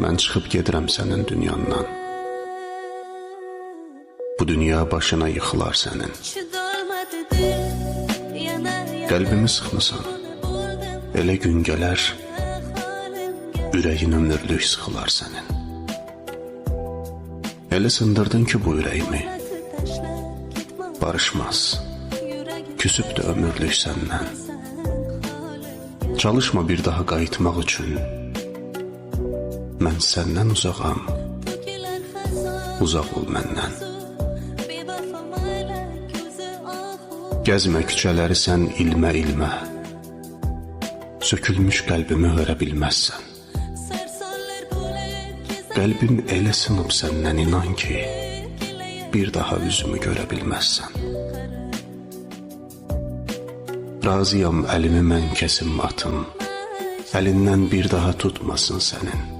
Mən çıxıb gedirəm sənin dünyandan. Bu dünya başına yıxılar sənin. Qəlbimi sıxmısan. Elə gün gələr, ürəyin ömürlük sıxılar sənin. Elə sındırdın ki bu ürəyimi, barışmaz, küsüb də ömürlük səndən. Çalışma bir daha qayıtmaq üçün. Mən səndən uzağam, uzaq ol məndən. Gəzmə küçələri sən ilmə-ilmə, sökülmüş qəlbimi hörə bilməzsən. Qəlbim elə sınıb səndən, inan ki, bir daha üzümü görə bilməzsən. Razıyam əlimi mən kəsim atım, əlindən bir daha tutmasın sənin.